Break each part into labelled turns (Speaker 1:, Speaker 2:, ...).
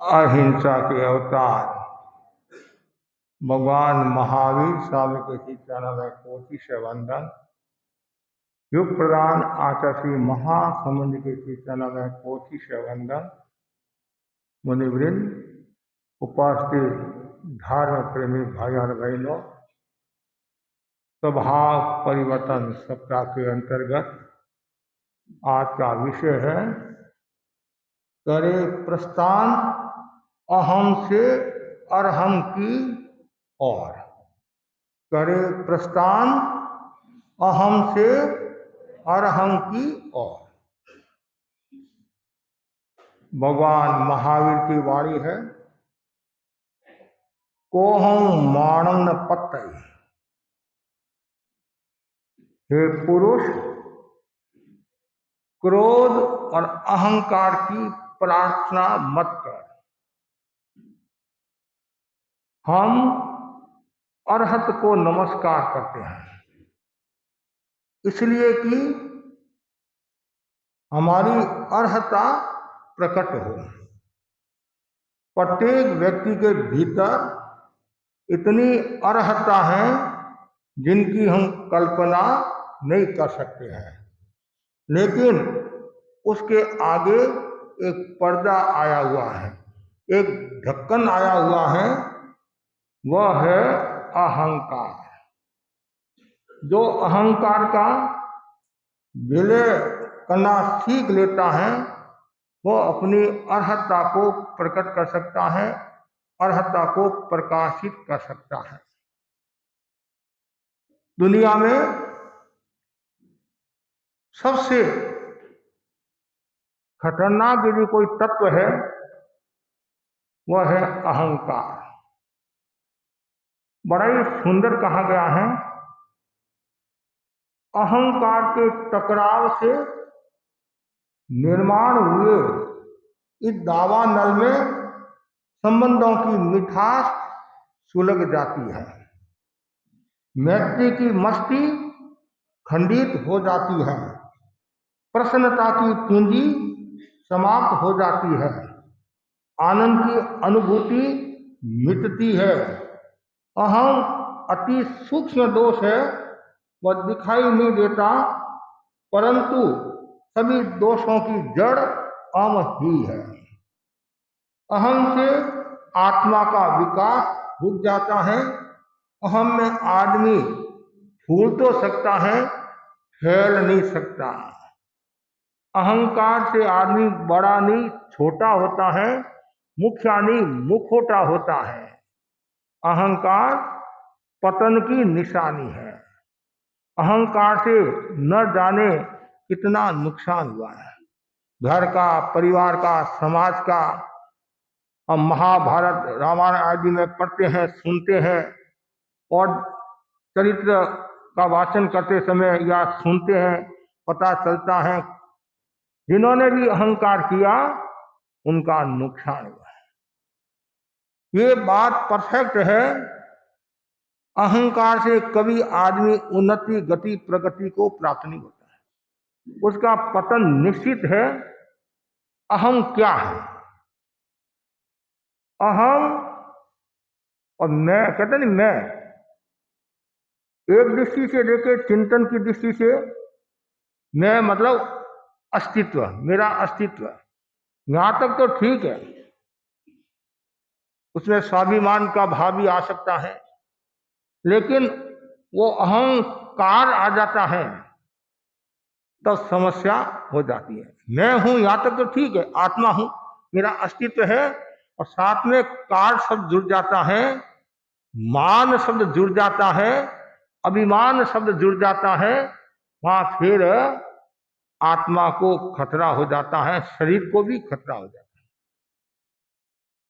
Speaker 1: अहिंसा के अवतार भगवान महावीर स्वामी के चरण में कोटि से वंदन। युग प्रदान आचार्य महासमुद्र के चरण में कोटि से वंदन। मुनिवृंद, उपस्थित धर्म प्रेमी भाई और बहनों, स्वभाव परिवर्तन सप्ताह के अंतर्गत आज का विषय है करे प्रस्थान अहम से अरहम की ओर। करे प्रस्थान अहम से अरहम की ओर। भगवान महावीर की वाणी है, कोहम माणम न पत्तई। हे पुरुष, क्रोध और अहंकार की प्रार्थना मत कर। हम अरहत को नमस्कार करते हैं इसलिए कि हमारी अर्हता प्रकट हो। प्रत्येक व्यक्ति के भीतर इतनी अर्हता है जिनकी हम कल्पना नहीं कर सकते हैं, लेकिन उसके आगे एक पर्दा आया हुआ है, एक ढक्कन आया हुआ है, वह है अहंकार। जो अहंकार का विलय करना सीख लेता है वो अपनी अर्हता को प्रकट कर सकता है, अर्हता को प्रकाशित कर सकता है। दुनिया में सबसे खतरनाक यदि कोई तत्व है वह है अहंकार। बड़ा ही सुंदर कहा गया है, अहंकार के टकराव से निर्माण हुए इस दावा नल में संबंधों की मिठास सुलग जाती है, मैत्री की मस्ती खंडित हो जाती है, प्रसन्नता की पूंजी समाप्त हो जाती है, आनंद की अनुभूति मिटती है। अहम अति सूक्ष्म दोष है, वह दिखाई नहीं देता, परंतु सभी दोषों की जड़ अहम ही है। अहम से आत्मा का विकास रुक जाता है। अहम में आदमी फूल तो सकता है, फैल नहीं सकता। अहंकार से आदमी बड़ा नहीं छोटा होता है, मुखिया नहीं मुखोटा होता है। अहंकार पतन की निशानी है। अहंकार से न जाने कितना नुकसान हुआ है, घर का, परिवार का, समाज का। हम महाभारत रामायण आदि में पढ़ते हैं, सुनते हैं, और चरित्र का वाचन करते समय या सुनते हैं, पता चलता है जिन्होंने भी अहंकार किया उनका नुकसान हुआ है। ये बात परफेक्ट है, अहंकार से कभी आदमी उन्नति, गति, प्रगति को प्राप्त नहीं होता है, उसका पतन निश्चित है। अहम क्या है? अहम और मैं, कहते नहीं मैं, एक दृष्टि से देखे, चिंतन की दृष्टि से मैं मतलब अस्तित्व, मेरा अस्तित्व, यहां तक तो ठीक है, उसमें स्वाभिमान का भाव भी आ सकता है, लेकिन वो अहंकार आ जाता है तब समस्या हो जाती है। मैं हूं यहां तक तो ठीक है, आत्मा हूं, मेरा अस्तित्व है, और साथ में कार शब्द जुड़ जाता है, मान शब्द जुड़ जाता है, अभिमान शब्द जुड़ जाता है, वहां फिर आत्मा को खतरा हो जाता है, शरीर को भी खतरा हो जाता है।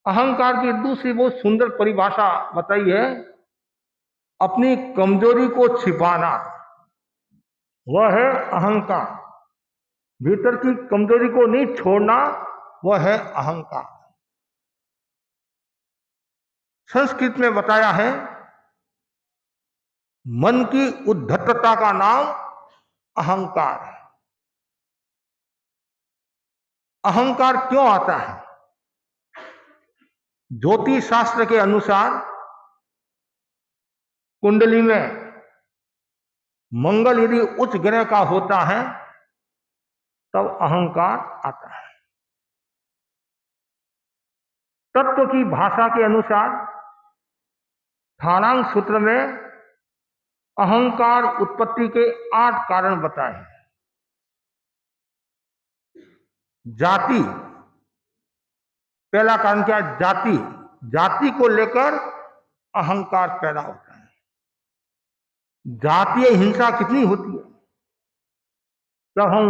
Speaker 1: अहंकार की दूसरी बहुत सुंदर परिभाषा बताई है, अपनी कमजोरी को छिपाना, वह है अहंकार। भीतर की कमजोरी को नहीं छोड़ना, वह है अहंकार। संस्कृत में बताया है, मन की उद्धतता का नाम अहंकार है। अहंकार क्यों आता है? ज्योतिष शास्त्र के अनुसार कुंडली में मंगल यदि उच्च ग्रह का होता है तब अहंकार आता है। तत्व की भाषा के अनुसार ठाणांक सूत्र में अहंकार उत्पत्ति के 8 कारण बताए हैं। जाति, पहला कारण क्या है? जाति। जाति को लेकर अहंकार पैदा होता है। जातीय हिंसा कितनी होती है? जब हम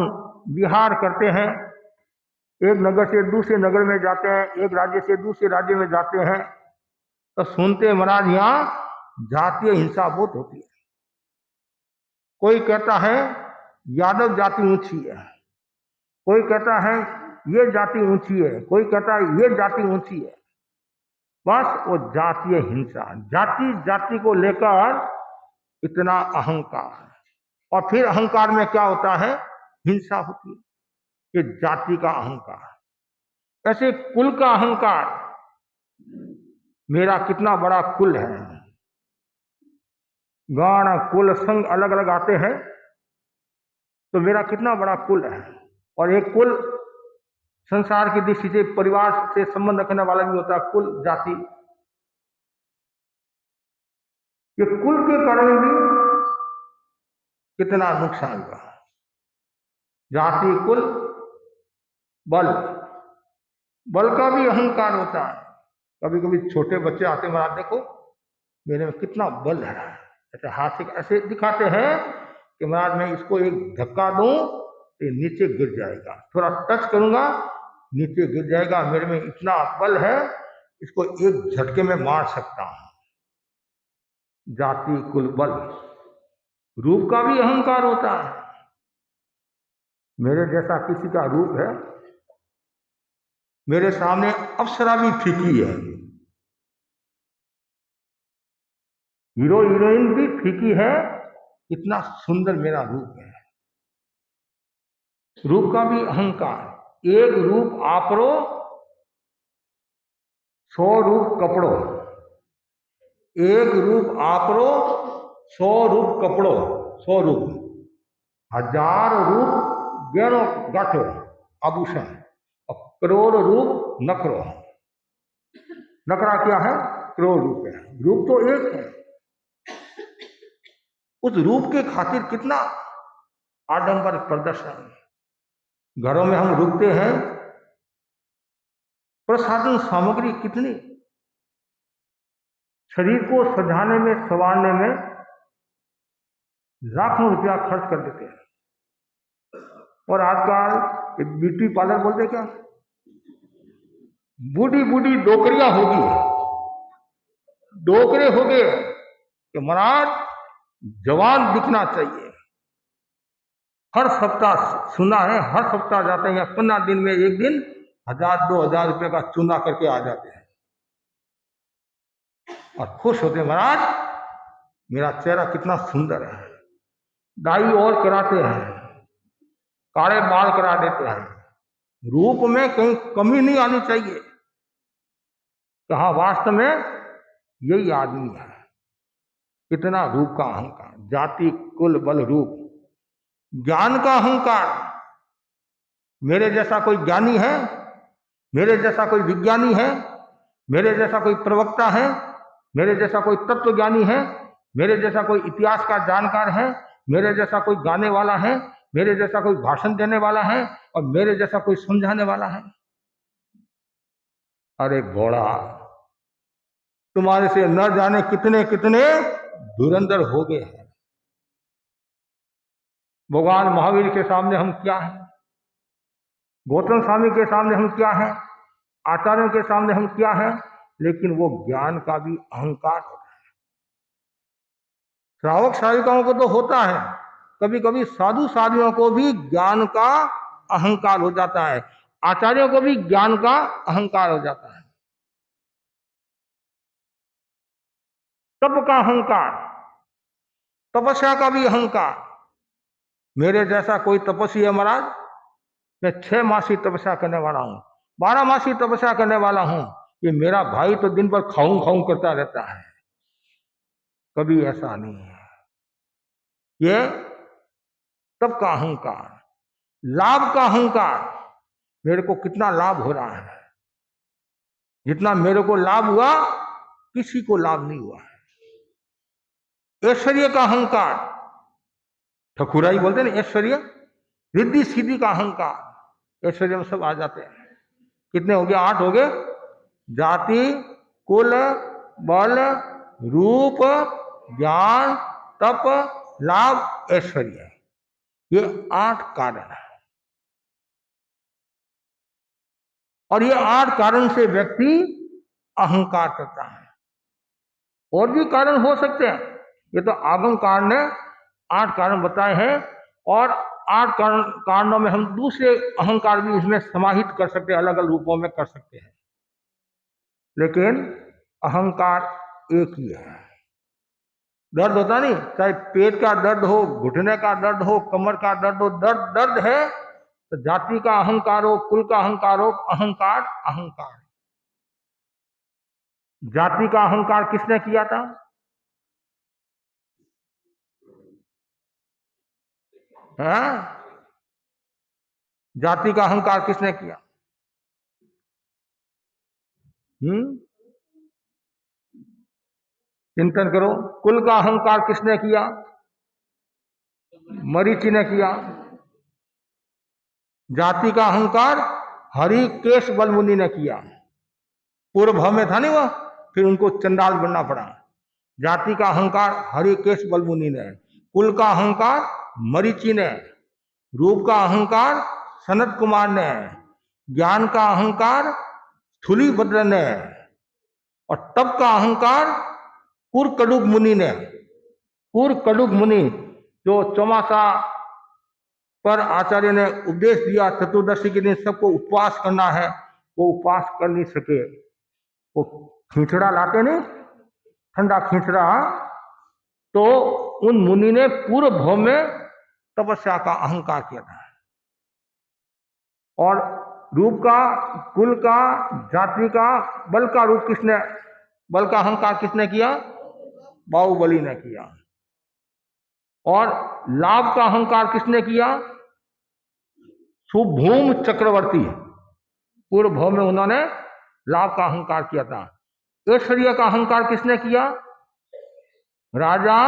Speaker 1: विहार करते हैं, एक नगर से दूसरे नगर में जाते हैं, एक राज्य से दूसरे राज्य में जाते हैं, तो सुनते हैं महाराज यहाँ जातीय हिंसा बहुत होती है। कोई कहता है यादव जाति ऊंची है, कोई कहता है ये जाति ऊंची है, कोई कहता है ये जाति ऊंची है। बस वो जातीय हिंसा, जाति जाति को लेकर इतना अहंकार है। और फिर अहंकार में क्या होता है? हिंसा होती है। ये जाति का अहंकार। ऐसे कुल का अहंकार, मेरा कितना बड़ा कुल है। गण कुल संग अलग अलग आते हैं, तो मेरा कितना बड़ा कुल है। और एक कुल संसार की दृष्टि से परिवार से संबंध रखने वाला भी होता है, कुल जाति। ये कुल के कारण भी कितना नुकसान हुआ। जाति, कुल, बल, बल का भी अहंकार होता है। कभी कभी छोटे बच्चे आते हैं, महाराज देखो मेरे में कितना बल है, ऐसे हाथ से ऐसे दिखाते हैं कि महाराज मैं इसको एक धक्का दूं तो ये नीचे गिर जाएगा, थोड़ा टच करूंगा नीचे गिर जाएगा, मेरे में इतना बल है, इसको एक झटके में मार सकता हूं। जाति, कुल, बल। रूप का भी अहंकार होता है। मेरे जैसा किसी का रूप है, मेरे सामने अप्सरा भी फीकी है, हीरो हीरोइन भी फीकी है, इतना सुंदर मेरा रूप है। रूप का भी अहंकार। एक रूप आपरो 100 रूप कपड़ो, एक रूप आपरो 100 रूप कपड़ो, 100 रूप, 1000 रूप गहनो गाठो आभूषण, और करोड़ रूप नकरो। नकरा क्या है? करोड़ रूप है। रूप तो एक है, उस रूप के खातिर कितना आडंबर प्रदर्शन। घरों में हम रुकते हैं, प्रसाधन सामग्री कितनी, शरीर को सजाने में संवारने में लाखों रुपया खर्च कर देते हैं। और आजकल ब्यूटी पार्लर बोलते क्या, बूढ़ी बूढ़ी डोकरियां होगी, डोकरे हो गए कि महाराज जवान दिखना चाहिए। हर सप्ताह सुना है, हर सप्ताह जाते हैं, या 15 दिन में एक दिन 1000-2000 रुपए का चूना करके आ जाते हैं और खुश होते हैं, महाराज मेरा चेहरा कितना सुंदर है। दाई और कराते हैं, काले बाल करा देते हैं। रूप में कहीं कमी नहीं आनी चाहिए, कहा वास्तव में यही आदमी है। कितना रूप का अहंकार। जाति, कुल, बल, रूप। ज्ञान का अहंकार। मेरे जैसा कोई ज्ञानी है, मेरे जैसा कोई विज्ञानी है, मेरे जैसा कोई प्रवक्ता है, मेरे जैसा कोई तत्वज्ञानी है, मेरे जैसा कोई इतिहास का जानकार है, मेरे जैसा कोई गाने वाला है, मेरे जैसा कोई भाषण देने वाला है, और मेरे जैसा कोई समझाने वाला है। अरे घोड़ा, तुम्हारे से न जाने कितने कितने धुरंधर हो गए हैं। भगवान महावीर के सामने हम क्या हैं, गौतम स्वामी के सामने हम क्या हैं, आचार्यों के सामने हम क्या हैं, लेकिन वो ज्ञान का भी अहंकार होता है। श्रावक श्राविकाओं को तो होता है, कभी कभी साधु साधुओं को भी ज्ञान का अहंकार हो जाता है, आचार्यों को भी ज्ञान का अहंकार हो जाता है। तप का अहंकार, तपस्या का भी अहंकार। मेरे जैसा कोई तपस्वी है महाराज, मैं 6 मासी तपस्या करने वाला हूं, 12 मासी तपस्या करने वाला हूं, ये मेरा भाई तो दिन भर खाऊं खाऊं करता रहता है। कभी ऐसा नहीं है। ये तब का अहंकार, लाभ का अहंकार, मेरे को कितना लाभ हो रहा है, जितना मेरे को लाभ हुआ किसी को लाभ नहीं हुआ है। ऐश्वर्य का अहंकार, ठकुराई बोलते हैं ना ऐश्वर्य, रिद्धि सीधी का अहंकार, ऐश्वर्य में सब आ जाते हैं। कितने हो गए? 8 हो गए। जाति, कुल, बल, रूप, ज्ञान, तप, लाभ, ऐश्वर्य, ये 8 कारण है। और ये 8 कारण से व्यक्ति अहंकार करता है। और भी कारण हो सकते हैं, ये तो आगमकार ने 8 कारण बताए हैं। और 8 कारणों में हम दूसरे अहंकार भी इसमें समाहित कर सकते हैं, अलग अलग रूपों में कर सकते हैं, लेकिन अहंकार एक ही है। दर्द होता नहीं, चाहे पेट का दर्द हो, घुटने का दर्द हो, कमर का दर्द हो, दर्द दर्द है। तो जाति का अहंकार हो, कुल का अहंकार हो, अहंकार अहंकार। जाति का अहंकार किसने किया था? हाँ? जाति का अहंकार किसने किया? चिंतन करो। कुल का अहंकार किसने किया? मरीचि ने किया। जाति का अहंकार हरिकेश बलमुनि ने किया। पूर्व भाव में था नहीं वह, फिर उनको चंडाल बनना पड़ा। जाति का अहंकार हरिकेश बलमुनि ने, कुल का अहंकार मरीचि ने, रूप का अहंकार सनत कुमार ने, ज्ञान का अहंकार स्थूलीभद्र ने, और तप का अहंकार कुरकडुग मुनि ने। कुरकडुग मुनि जो चौमासा पर आचार्य ने उपदेश दिया, चतुर्दशी के दिन सबको उपवास करना है, वो उपवास कर नहीं सके। वो खींचड़ा लाते नहीं, ठंडा खींचड़ा, तो उन मुनि ने पूर्व भाव में तपस्या का अहंकार किया था। और रूप का, कुल का, जाति का, बल का रूप किसने, बल का अहंकार किसने किया? बाहुबली ने किया। और लाभ का अहंकार किसने किया? सुभूम चक्रवर्ती, पूर्व भाव में उन्होंने लाभ का अहंकार किया था। ऐश्वर्य का अहंकार किसने किया? राजा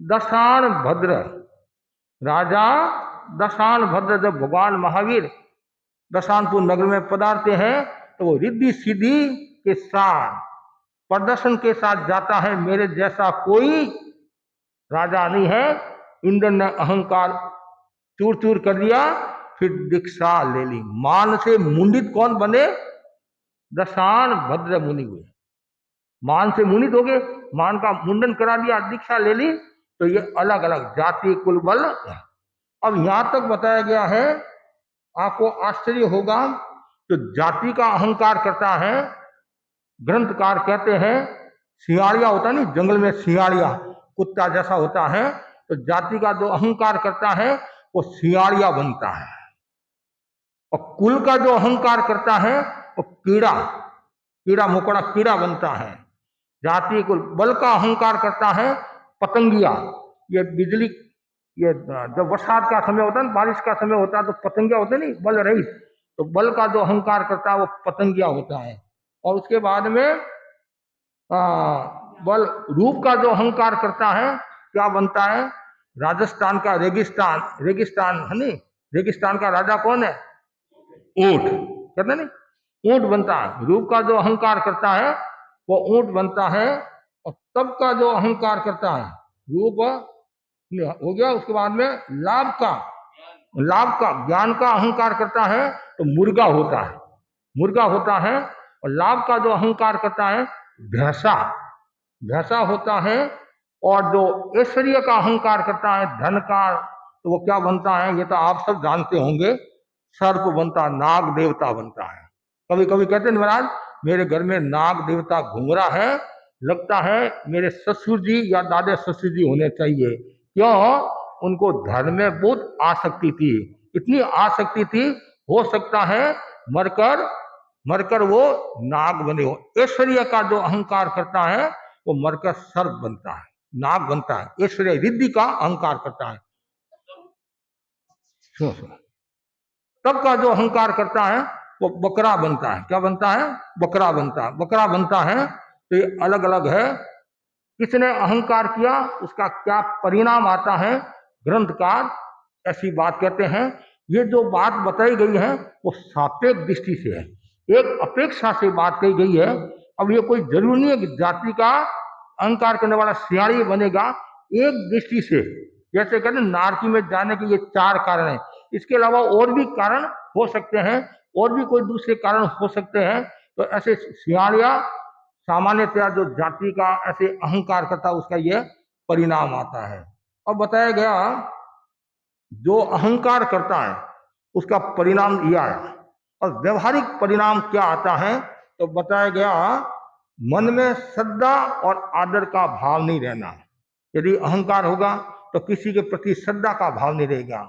Speaker 1: दशान भद्र। राजा दशान भद्र जब भगवान महावीर दशानपुर नगर में पधारते हैं तो वो रिद्धि सिद्धि के साथ, प्रदर्शन के साथ जाता है, मेरे जैसा कोई राजा नहीं है। इंद्र ने अहंकार चूर चूर कर दिया, फिर दीक्षा ले ली। मान से मुंडित कौन बने? दशान भद्र मुनि हुए। मान से मुंडित हो गए, मान का मुंडन करा दिया, दीक्षा ले ली। तो ये अलग अलग जाति, कुल, बल। अब यहां तक बताया गया है, आपको आश्चर्य होगा, तो जाति का अहंकार करता है, ग्रंथकार कहते हैं सियाड़िया होता नहीं, जंगल में सियाड़िया कुत्ता जैसा होता है, तो जाति का जो अहंकार करता है वो सियाड़िया बनता है। और कुल का जो अहंकार करता है वो कीड़ा, कीड़ा मकोड़ा कीड़ा बनता है। जाति कुल, बल का अहंकार करता है पतंगिया। ये बिजली, ये जब बरसात का समय होता है, बारिश का समय होता है, तो पतंगिया होते नहीं, बल रहित, तो बल का जो अहंकार करता है वो पतंगिया होता है। और उसके बाद में बल, रूप का जो अहंकार करता है क्या बनता है? राजस्थान का रेगिस्तान, रेगिस्तान है नहीं, रेगिस्तान का राजा कौन है? ऊंट, कहते नहीं, ऊंट बनता है। रूप का जो अहंकार करता है वो ऊंट बनता है। और तब का जो अहंकार करता है, रूप हो गया, उसके बाद में लाभ का, लाभ का, ज्ञान का अहंकार करता है तो मुर्गा होता है, मुर्गा होता है। और लाभ का जो अहंकार करता है भैंसा, भैंसा होता है। और जो ऐश्वर्य का अहंकार करता है, धन का, तो वो क्या बनता है? ये तो आप सब जानते होंगे, सर्प बनता, नाग देवता बनता है। कभी कभी कहते हैं महाराज मेरे घर में नाग देवता घूम रहा है, लगता है मेरे ससुर जी या दादे ससुर जी होने चाहिए। क्यों? उनको धर्म में बहुत आसक्ति थी, इतनी आसक्ति थी, हो सकता है मरकर मरकर वो नाग बने हो। ऐश्वर्य का जो अहंकार करता है वो मरकर सर्प बनता है, नाग बनता है। ऐश्वर्य रिद्धि का अहंकार करता है। सुनो सुनो, तब का जो अहंकार करता है वो बकरा बनता है। क्या बनता है? बकरा बनता है। बकरा बनता है तो ये अलग अलग है। किसने अहंकार किया, उसका क्या परिणाम आता है, ग्रंथकार ऐसी बात कहते हैं। ये जो बात बताई गई है वो सापेक्ष दृष्टि से है, एक अपेक्षा से बात कही गई है। अब ये कोई जरूरी नहीं है कि जाति का अहंकार करने वाला सियाड़ी बनेगा। एक दृष्टि से, जैसे कहते हैं नारकी में जाने के ये 4 कारण है, इसके अलावा और भी कारण हो सकते हैं, और भी कोई दूसरे कारण हो सकते हैं। तो ऐसे सियाड़िया सामान्यतया जो जाति का ऐसे अहंकार करता है उसका यह परिणाम आता है। अब बताया गया जो अहंकार करता है उसका परिणाम यह है। और व्यवहारिक परिणाम क्या आता है तो बताया गया मन में श्रद्धा और आदर का भाव नहीं रहना। यदि अहंकार होगा तो किसी के प्रति श्रद्धा का भाव नहीं रहेगा,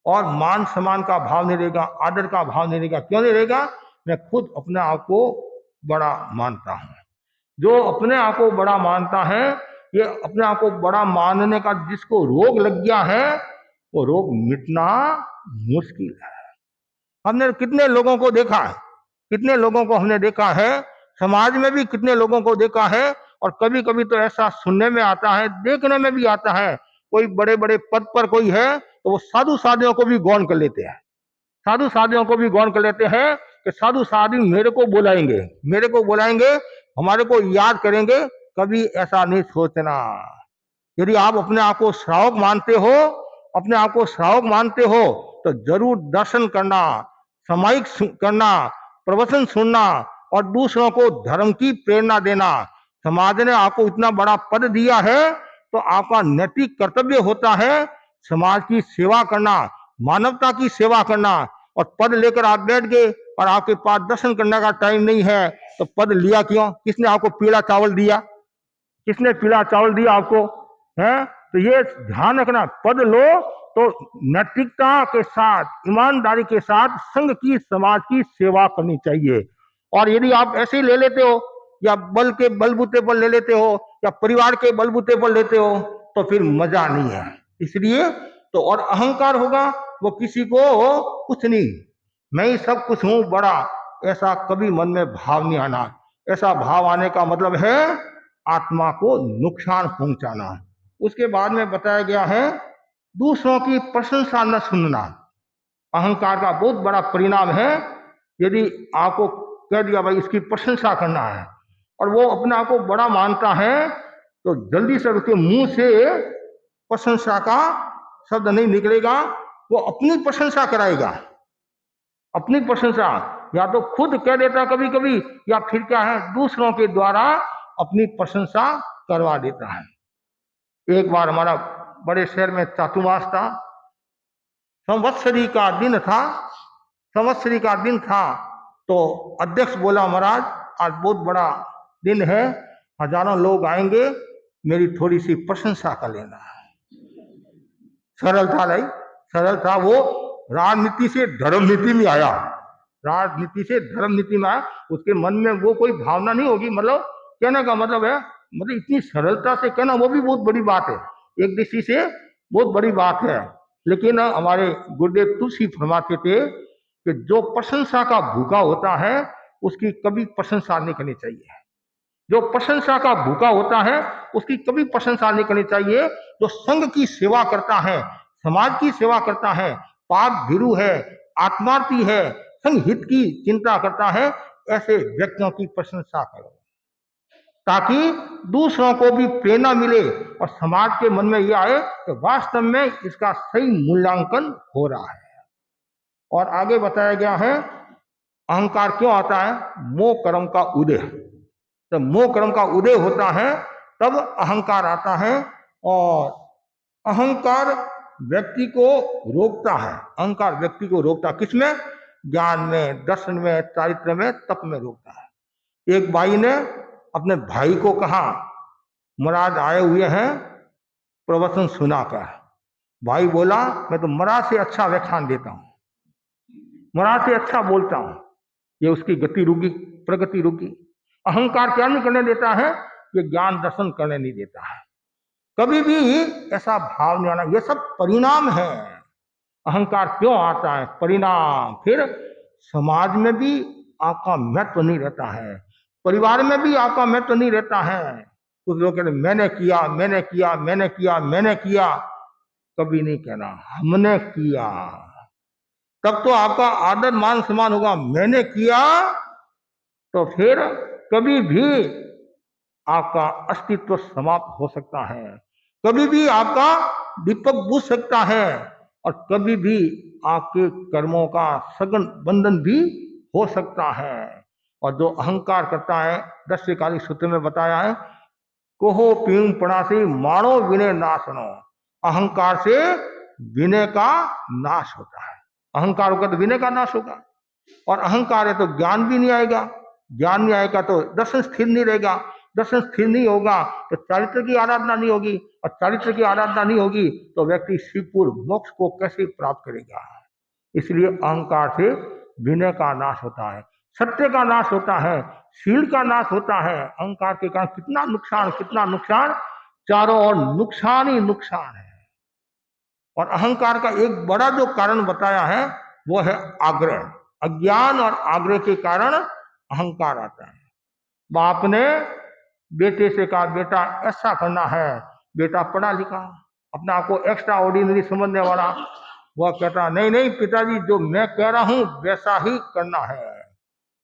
Speaker 1: और मान सम्मान का भाव नहीं रहेगा, आदर का भाव नहीं रहेगा। क्यों नहीं रहेगा? मैं खुद अपने आप को बड़ा मानता हूं। जो अपने आप को बड़ा मानता है, ये अपने आप को बड़ा मानने का जिसको रोग लग गया है वो रोग मिटना मुश्किल है। हमने कितने लोगों को देखा है, कितने लोगों को हमने देखा है, समाज में भी कितने लोगों को देखा है। और कभी कभी तो ऐसा सुनने में आता है, देखने में भी आता है, कोई बड़े बड़े पद पर कोई है तो वो साधु साधियों को भी गौण कर लेते हैं। साधु साधियों को भी गौण कर लेते हैं कि साधु साधु मेरे को बुलाएंगे, मेरे को बुलाएंगे, हमारे को याद करेंगे। कभी ऐसा नहीं सोचना। यदि आप अपने आप को श्रावक मानते हो, अपने आप को श्रावक मानते हो तो जरूर दर्शन करना, सामायिक करना, प्रवचन सुनना और दूसरों को धर्म की प्रेरणा देना। समाज ने आपको इतना बड़ा पद दिया है तो आपका नैतिक कर्तव्य होता है समाज की सेवा करना, मानवता की सेवा करना। और पद लेकर आप बैठ गए और आपके पास दर्शन करने का टाइम नहीं है तो पद लिया क्यों? किसने आपको पीला चावल दिया? किसने पीला चावल दिया आपको? है तो ये ध्यान रखना, पद लो तो नैतिकता के साथ, ईमानदारी के साथ संघ की, समाज की सेवा करनी चाहिए। और यदि आप ऐसे ही ले लेते हो या बल के बलबूते पर ले लेते हो या परिवार के बलबूते पर लेते हो तो फिर मजा नहीं है। इसलिए तो और अहंकार होगा वो किसी को कुछ नहीं, मैं ही सब कुछ हूं बड़ा, ऐसा कभी मन में भाव नहीं आना। ऐसा भाव आने का मतलब है आत्मा को नुकसान पहुंचाना। उसके बाद में बताया गया है दूसरों की प्रशंसा न सुनना। अहंकार का बहुत बड़ा परिणाम है। यदि आपको कह दिया भाई इसकी प्रशंसा करना है और वो अपने आप को बड़ा मानता है तो जल्दी से उसके मुंह से प्रशंसा का शब्द नहीं निकलेगा, वो अपनी प्रशंसा कराएगा। अपनी प्रशंसा या तो खुद कह देता कभी कभी, या फिर क्या है दूसरों के द्वारा अपनी प्रशंसा करवा देता है। एक बार हमारा बड़े शहर में चातुर्मास था, संवत्सरी का दिन था, संवत्सरी का दिन था। तो अध्यक्ष बोला महाराज आज बहुत बड़ा दिन है, हजारों लोग आएंगे, मेरी थोड़ी सी प्रशंसा कर लेना। सरल था नहीं, सरल था। वो राजनीति से धर्म नीति में आया, राजनीति से धर्म नीति में आया। उसके मन में वो कोई भावना नहीं होगी, मतलब कहने का मतलब है, मतलब इतनी सरलता से कहना वो भी बहुत बड़ी बात है, एक दृष्टि से बहुत बड़ी बात है। लेकिन हमारे गुरुदेव तुलसी फरमाते थे कि जो प्रशंसा का भूखा होता है उसकी कभी प्रशंसा नहीं करनी चाहिए। जो प्रशंसा का भूखा होता है उसकी कभी प्रशंसा नहीं करनी चाहिए। जो संघ की सेवा करता है, समाज की सेवा करता है, पाक भीरू है, आत्मार्थी है, संघ हित की चिंता करता है, ऐसे व्यक्तियों की प्रशंसा करो ताकि दूसरों को भी प्रेरणा मिले और समाज के मन में यह आए कि वास्तव में इसका सही मूल्यांकन हो रहा है। और आगे बताया गया है अहंकार क्यों आता है? मोह कर्म का उदय। जब मोह कर्म का उदय होता है तब अहंकार आता है। और अहंकार व्यक्ति को रोकता है, अहंकार व्यक्ति को रोकता है किसमें? ज्ञान में, दर्शन में, चारित्र में, तप में रोकता है। एक भाई ने अपने भाई को कहा महाराज आए हुए हैं प्रवचन सुनाकर। भाई बोला मैं तो महाराज से अच्छा व्याख्यान देता हूं, महाराज से अच्छा बोलता हूं, ये उसकी गति रुकी, प्रगति रुकी। अहंकार क्या नहीं करने देता है? ये ज्ञान दर्शन करने नहीं देता है। कभी भी ऐसा भाव नहीं आना। ये सब परिणाम है। अहंकार क्यों आता है? परिणाम। फिर समाज में भी आपका महत्व नहीं रहता है, परिवार में भी आपका महत्व नहीं रहता है। कुछ लोग कहते मैंने किया, मैंने किया, मैंने किया, मैंने किया। कभी नहीं कहना हमने किया, तब तो आपका आदर मान सम्मान होगा। मैंने किया तो फिर कभी भी आपका अस्तित्व समाप्त हो सकता है, कभी भी आपका दीपक बुझ सकता है, और कभी भी आपके कर्मों का सघन बंधन भी हो सकता है। और जो अहंकार करता है, 10 सूत्र में बताया है, कोहो पीम पणासी मानो विनय नाशनो। अहंकार से विनय का नाश होता है। अहंकार होगा तो विनय का नाश होगा, और अहंकार है तो ज्ञान भी नहीं आएगा, ज्ञान नहीं आएगा तो दर्शन स्थिर नहीं रहेगा, दर्शन स्थिर नहीं होगा तो चारित्र की आराधना नहीं होगी, और चारित्र की आराधना नहीं होगी तो व्यक्ति शिवपुर मोक्ष को कैसे प्राप्त करेगा। इसलिए अहंकार से विनय का नाश होता है, सत्य का नाश होता है, शील का नाश होता है। अहंकार के कारण कितना नुकसान, कितना नुकसान, चारों ओर नुकसान ही नुकसान है। और अहंकार का एक बड़ा जो कारण बताया है वो है आग्रह। अज्ञान और आग्रह के कारण अहंकार आता है। बाप ने बेटे से कहा बेटा ऐसा करना है, बेटा पढ़ा लिखा, अपने आप को एक्स्ट्रा ऑर्डिनरी समझने वाला, वह कहता नहीं नहीं पिताजी, जो मैं कह रहा हूं वैसा ही करना है।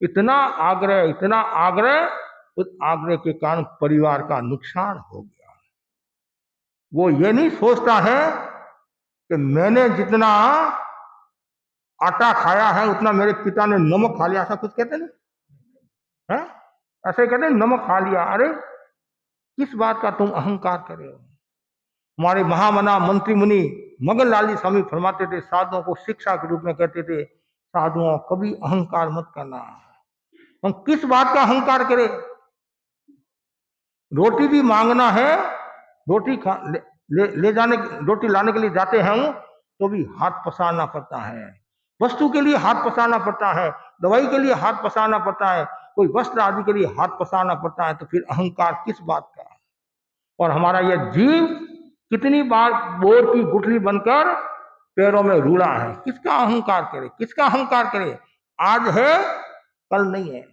Speaker 1: इतना आग्रह, इतना आग्रह, उस आग्रह के कारण परिवार का नुकसान हो गया। वो ये नहीं सोचता है कि मैंने जितना आटा खाया है उतना मेरे पिता ने नमक खा लिया, ऐसा कुछ कहते नहीं है? ऐसे कहते हैं नमक खा लिया। अरे किस बात का तुम अहंकार कर रहे हो? हमारे महामना मंत्री मुनि मगन लाली स्वामी फरमाते थे, साधुओं को शिक्षा के रूप में कहते थे, साधुओं कभी अहंकार मत करना। हम किस बात का अहंकार करें? रोटी भी मांगना है, रोटी ले जाने, रोटी लाने के लिए जाते हैं तो भी हाथ पसारना पड़ता है, वस्तु के लिए हाथ पसारना पड़ता है, दवाई के लिए हाथ पसारना पड़ता है, कोई वस्त्र आदि के लिए हाथ पसारना पड़ता है, तो फिर अहंकार किस बात का? और हमारा यह जीव कितनी बार बोर की गुठली बनकर पैरों में रूड़ा है। किसका अहंकार करे, किसका अहंकार करे? आज है कल नहीं है।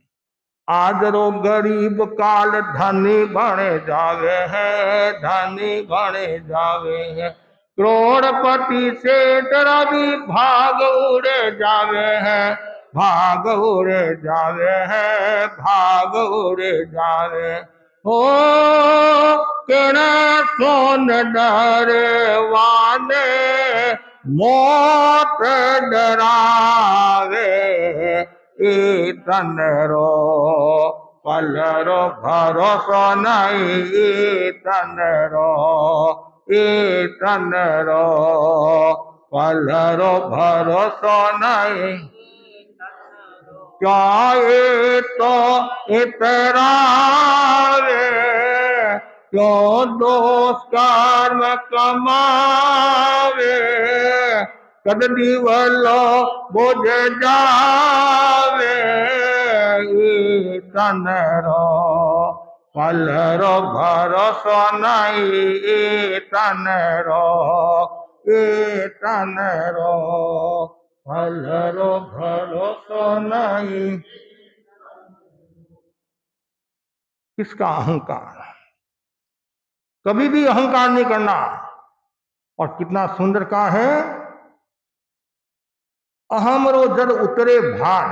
Speaker 1: आज रो गरीब काल धनी बने जावे है, धनी बने जावे है। करोड़पति से रवि भाग उड़े जावे है, भाग उड़े जावे है, भाग उड़े जावे। हो केना सोन डरे वाने मौत डरावे। तन रो पल रो भरोसा नहीं, तन रो पल रो भरोसा नहीं। क्या ये तो इतरावे, क्यों दोष कर्म कमावे। कद दिवलो बुझ जावे, तन रो पल रो भरोसा नहीं, तन रो पल रो भरोसा नहीं। किसका अहंकार? कभी भी अहंकार नहीं करना। और कितना सुंदर कहा है, अहमरो जद उतरे भार,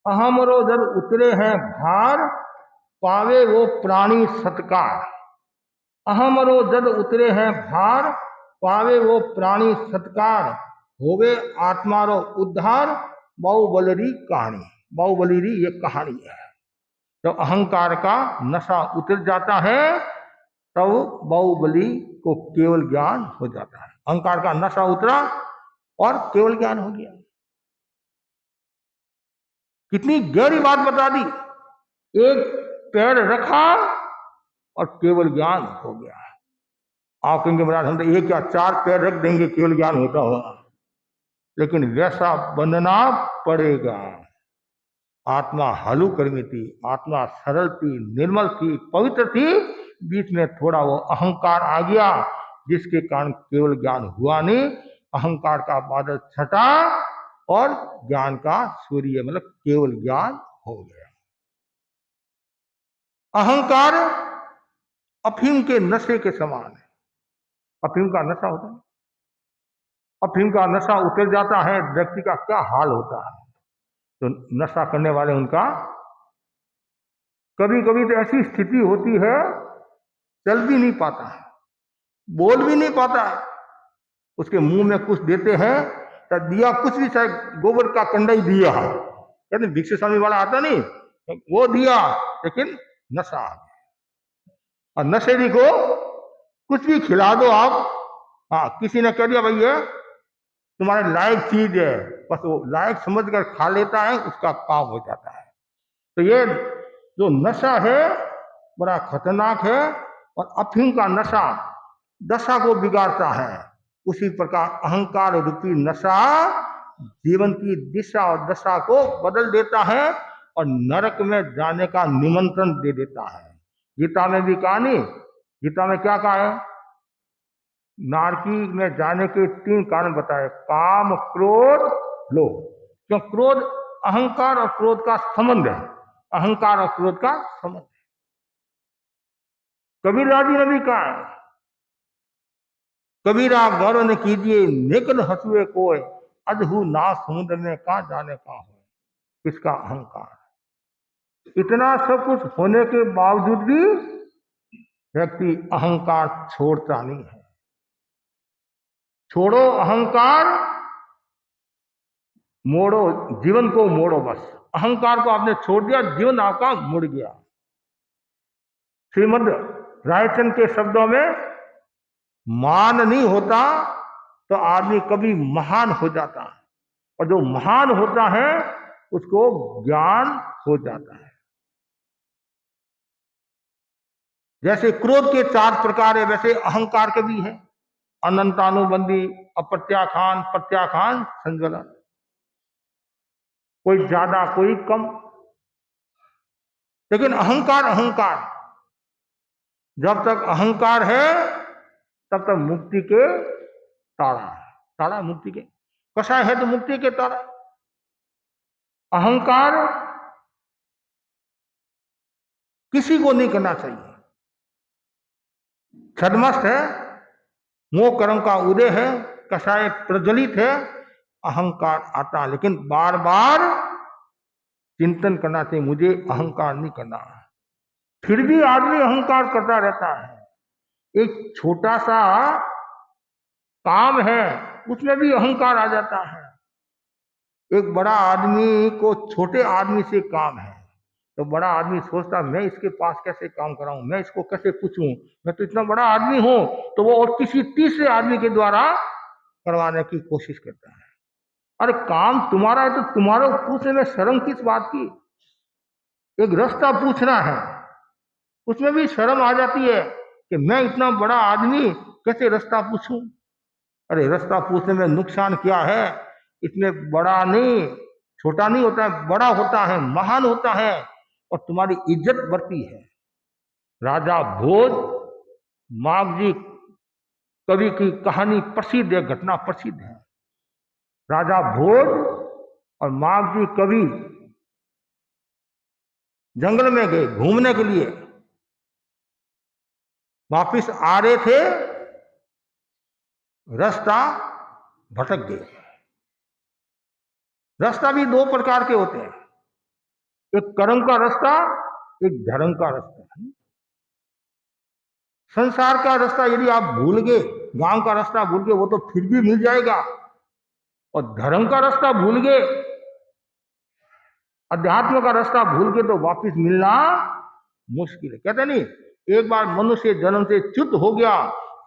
Speaker 1: अहमरो जद उतरे हैं भार, पावे वो प्राणी सत्कार। अहमरो जद उतरे हैं भार, पावे वो प्राणी सत्कार। होवे आत्मारो उद्धार, बाहुबली कहानी। बाहुबली ये कहानी है। जब अहंकार का नशा उतर जाता है तब बाहुबली को केवल ज्ञान हो जाता है। अहंकार का नशा उतरा और केवल ज्ञान हो गया। कितनी गहरी बात बता दी। एक पैर रखा और केवल ज्ञान हो गया। आप कहेंगे महाराज हम तो एक या 4 पैर रख देंगे केवल ज्ञान होता होगा, लेकिन वैसा बनना पड़ेगा। आत्मा हलुकर्मी थी, आत्मा सरल थी, निर्मल थी, पवित्र थी। बीच में थोड़ा वो अहंकार आ गया, जिसके कारण केवल ज्ञान हुआ नहीं, अहंकार का बादल छटा और ज्ञान का सूर्य मतलब केवल ज्ञान हो गया। अहंकार अफीम के नशे के समान है। अफीम का नशा होता है, अफीम का नशा उतर जाता है, व्यक्ति का क्या हाल होता है। तो नशा करने वाले उनका कभी कभी तो ऐसी स्थिति होती है, चल भी नहीं पाता है, बोल भी नहीं पाता है। उसके मुंह में कुछ देते हैं, तो दिया कुछ भी, चाहे गोबर का कंडा ही दिया है, कहते भिक्षु स्वामी वाला आता नहीं, वो दिया, लेकिन नशा आ गया। और नशेड़ी को कुछ भी खिला दो आप, हाँ किसी ने कह दिया भैया तुम्हारे लायक चीज है, बस वो लायक समझकर खा लेता है, उसका काम हो जाता है। तो ये जो नशा है बड़ा खतरनाक है, और अफीम का नशा दशा को बिगाड़ता है। उसी प्रकार अहंकार रूपी नशा जीवन की दिशा और दशा को बदल देता है और नरक में जाने का निमंत्रण दे देता है। गीता में भी कहा नहीं, गीता में क्या कहा है, नारकी में जाने के 3 कारण बताए, काम, क्रोध, लोभ। क्यों? क्रोध अहंकार और क्रोध का संबंध है, अहंकार और क्रोध का संबंध है। कबीरदास जी ने भी कहा है, कबीरा गौरव न कीजिए निकट हंसुए कोय, अधहु ना समुद्र में कहा जाने का हो। किसका? अहंकार। इतना सब कुछ होने के बावजूद भी व्यक्ति अहंकार छोड़ता नहीं है। छोड़ो अहंकार, मोड़ो जीवन को, मोड़ो बस। अहंकार को आपने छोड़ दिया, जीवन आपका मुड़ गया। श्रीमद् रायचंद के शब्दों में, मान नहीं होता तो आदमी कभी महान हो जाता है, और जो महान होता है उसको ज्ञान हो जाता है। जैसे क्रोध के 4 प्रकार है, वैसे अहंकार के भी है, अनंतानुबंधी, अप्रत्याखान, प्रत्याखान, संज्वलन। कोई ज्यादा कोई कम, लेकिन अहंकार अहंकार, जब तक अहंकार है तब तक मुक्ति के तारा है। तारा मुक्ति के, कषाय है तो मुक्ति के तारा। अहंकार किसी को नहीं करना चाहिए। छदमस्त है, मोह कर्म का उदय है, कषाय प्रज्वलित है, अहंकार आता है, लेकिन बार बार चिंतन करना चाहिए, मुझे अहंकार नहीं करना। फिर भी आदमी अहंकार करता रहता है। एक छोटा सा काम है, उसमें भी अहंकार आ जाता है। एक बड़ा आदमी को छोटे आदमी से काम है, तो बड़ा आदमी सोचता मैं इसके पास कैसे काम कराऊं, मैं इसको कैसे पूछूं, मैं तो इतना बड़ा आदमी हूं, तो वो और किसी तीसरे आदमी के द्वारा करवाने की कोशिश करता है। अरे काम तुम्हारा है तो तुम्हारे पूछने में शर्म किस बात की? एक रास्ता पूछना है, उसमें भी शर्म आ जाती है कि मैं इतना बड़ा आदमी कैसे रास्ता पूछूं। अरे रास्ता पूछने में नुकसान क्या है? इसमें बड़ा नहीं, छोटा नहीं होता है, बड़ा होता है, महान होता है, और तुम्हारी इज्जत बढ़ती है। राजा भोज, मागजी कवि की कहानी प्रसिद्ध है, घटना प्रसिद्ध है। राजा भोज और मागजी कवि जंगल में गए घूमने के लिए, वापिस आ रहे थे, रास्ता भटक गए। रास्ता भी 2 प्रकार के होते हैं, एक कर्म का रास्ता, एक धर्म का रास्ता। संसार का रास्ता यदि आप भूल गए, गांव का रास्ता भूल गए, वो तो फिर भी मिल जाएगा, और धर्म का रास्ता भूल गए, अध्यात्म का रास्ता भूल गए, तो वापस मिलना मुश्किल है। कहते नहीं, एक बार मनुष्य जन्म से च्युत हो गया,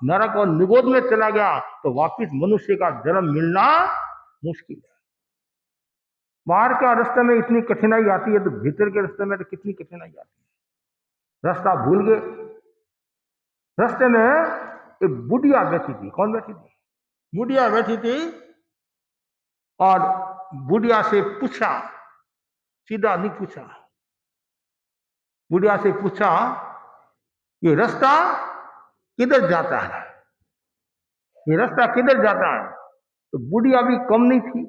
Speaker 1: नरक और निगोद में चला गया, तो वापस मनुष्य का जन्म मिलना मुश्किल है। बाहर का रास्ते में इतनी कठिनाई आती है, तो भीतर के रास्ते में तो कितनी कठिनाई आती है। रास्ता भूल गए। रास्ते में एक बुढ़िया बैठी थी। कौन बैठी थी? बुढ़िया बैठी थी, और बुढ़िया से पूछा, सीधा नहीं पूछा, बुढ़िया से पूछा ये रास्ता किधर जाता है, ये रास्ता किधर जाता है। तो बुढ़िया भी कम नहीं थी,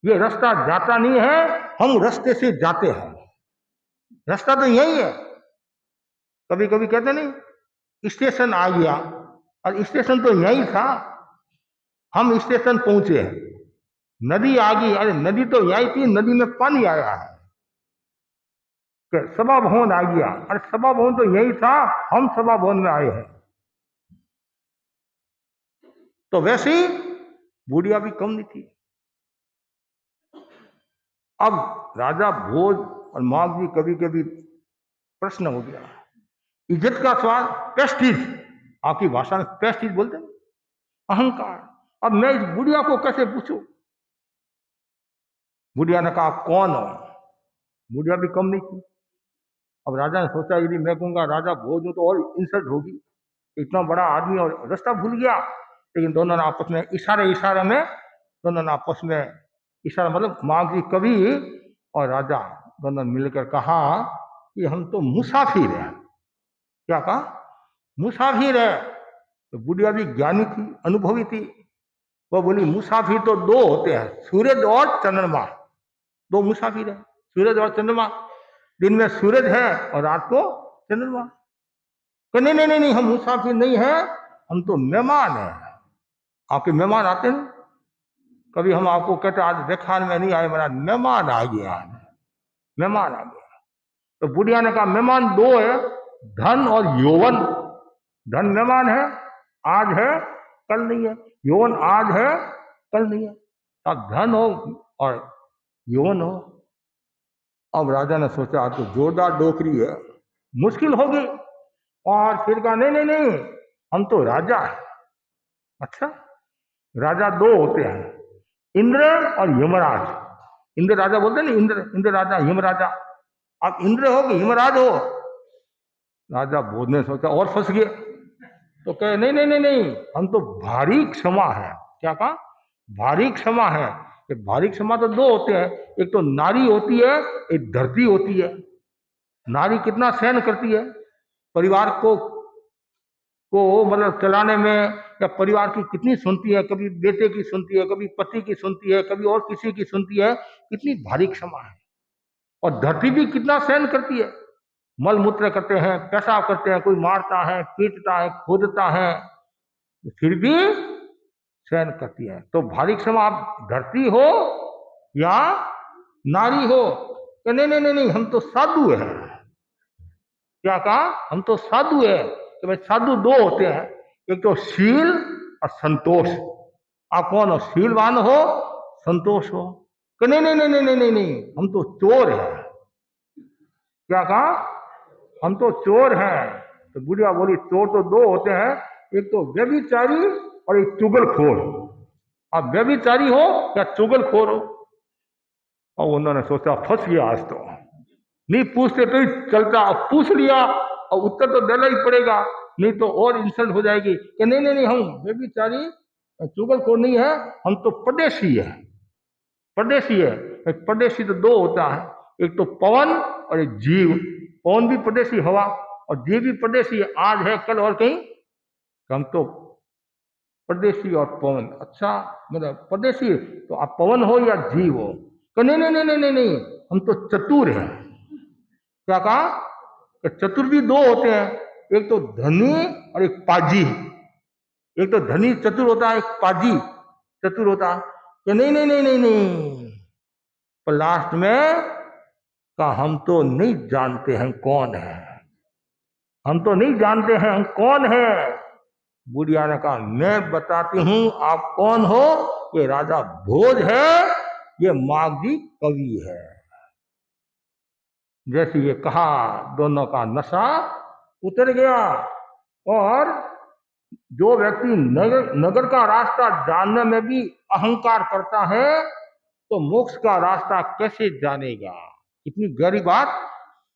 Speaker 1: ये रास्ता जाता नहीं है, हम रास्ते से जाते हैं, रास्ता तो यही है। कभी कभी कहते नहीं स्टेशन आ गया, और स्टेशन तो यही था, हम स्टेशन पहुंचे हैं, नदी आ गई, अरे नदी तो यही थी, नदी में पानी आया है, सभा भवन आ गया, अरे सभा भवन तो यही था, हम सभा भवन में आए हैं। तो वैसे ही बुढ़िया भी कम नहीं थी। अब राजा भोज और माघ जी कभी कभी प्रश्न हो गया, इज्जत का सवाल, प्रेस्टीज, आपकी भाषा में प्रेस्टीज बोलते हैं, अहंकार। अब मैं इस बुढ़िया को कैसे पूछूं? बुढ़िया ने कहा कौन हो? बुढ़िया भी कम नहीं थी। अब राजा ने सोचा यदि मैं कहूंगा राजा भोज हूं तो और इंसल्ट होगी, इतना बड़ा आदमी और रास्ता भूल गया। लेकिन दोनों ने आपस में इशारे में, दोनों ने आपस में इशारा, मतलब माघ जी कवि और राजा दोनों मिलकर कहा कि हम तो मुसाफिर हैं। क्या कहा? मुसाफिर है। तो बुढ़िया भी ज्ञानी थी, अनुभवी थी, वो बोली मुसाफिर तो दो होते हैं, सूरज और चंद्रमा, दो मुसाफिर है, सूरज और चंद्रमा। दिन में सूरज है और रात को चंद्रमा। नहीं नहीं नहीं, हम मुसाफिर नहीं है, हम तो मेहमान हैं, आपके मेहमान आते हैं, कभी हम आपको कहते आज रेखान में नहीं आए, मेरा मेहमान आ गया, मेहमान आ गया। तो बुढ़िया ने कहा मेहमान दो है, धन और यौवन। धन मेहमान है, आज है कल नहीं है, यौवन आज है कल नहीं है। अब धन हो और यौवन हो। अब राजा ने सोचा तो जोरदार डोकरी है, मुश्किल होगी, और फिर कहा नहीं नहीं नहीं, हम तो राजा है। अच्छा, राजा दो होते हैं, इंद्र और यमराज। इंद्र राजा बोलते हैं ना, इंद्र राजा, यमराजा। आप इंद्र हो कि यमराज हो? राजा भोज ने सोचा और फंस गए, तो कहे नहीं नहीं नहीं नहीं, हम तो भारी क्षमा है। क्या कहा? भारी क्षमा है। ये भारी क्षमा तो दो होते हैं, एक तो नारी होती है, एक धरती होती है। नारी कितना सहन करती है, परिवार को मतलब चलाने में, या परिवार की कितनी सुनती है, कभी बेटे की सुनती है, कभी पति की सुनती है, कभी और किसी की सुनती है, कितनी भारी क्षमा है। और धरती भी कितना सहन करती है, मल मूत्र करते हैं, पेशाब करते हैं, कोई मारता है, पीटता है, खोदता है, फिर भी सहन करती है। तो भारी क्षमा आप धरती हो या नारी हो? नहीं नहीं नहीं नहीं, हम तो साधु है। क्या कहा? हम तो साधु है। तो भाई साधु दो होते हैं, एक तो शील और संतोष। आप कौन हो? शीलवान हो, संतोष हो? कि नहीं नहीं नहीं नहीं नहीं नहीं नहीं, हम तो चोर है। क्या कहा? हम तो चोर हैं। तो बुढ़िया बोली चोर तो दो होते हैं, एक तो व्यभिचारी और एक चुगलखोर। आप व्यभिचारी हो या चुगलखोर हो? और उन्होंने सोचा फंस गया, आज तो नहीं पूछते तो ही चलता, अब पूछ लिया और उत्तर तो देना ही पड़ेगा, नहीं तो और इंसल्ट हो जाएगी कि नहीं नहीं नहीं, हम व्यभिचारी चुगलखोर नहीं है, हम तो परदेशी है। परदेशी है। परदेशी तो दो होता है, एक तो पवन और एक जीव। पवन भी परदेशी हवा, और जीव भी परदेशी है, आज है कल और कहीं। हम तो परदेशी और पवन। अच्छा, मतलब परदेशी तो आप पवन हो या जीव हो? नहीं नहीं नहीं नहीं नहीं, हम तो चतुर हैं। क्या कहा? कि चतुर भी दो होते हैं, एक तो धनी और एक पाजी। एक तो धनी चतुर होता है, एक पाजी चतुर होता है। कि नहीं नहीं नहीं नहीं नहीं, पर लास्ट में का हम तो नहीं जानते हैं कौन है, हम तो नहीं जानते हैं हम कौन है। बुढ़िया ने कहा मैं बताती हूं आप कौन हो, ये राजा भोज है, ये माघ जी कवि है। जैसे ये कहा, दोनों का नशा उतर गया। और जो व्यक्ति नगर का रास्ता जानने में भी अहंकार करता है, तो मोक्ष का रास्ता कैसे जानेगा? इतनी गहरी बात।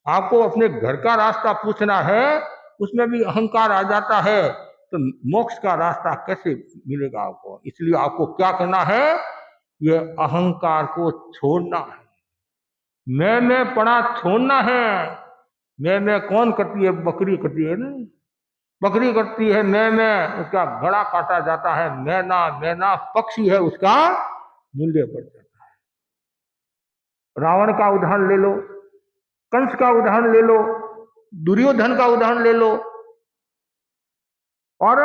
Speaker 1: आपको अपने घर का रास्ता पूछना है, उसमें भी अहंकार आ जाता है, तो मोक्ष का रास्ता कैसे मिलेगा आपको? इसलिए आपको क्या करना है? ये अहंकार को छोड़ना है। मैं पड़ा छोड़ना है। मैं कौन करती है? बकरी करती है ना, बकरी करती है मैं, उसका गला काटा जाता है, मैना पक्षी है, उसका मूल्य बढ़ जाता है। रावण का उदाहरण ले लो, कंस का उदाहरण ले लो, दुर्योधन का उदाहरण ले लो, और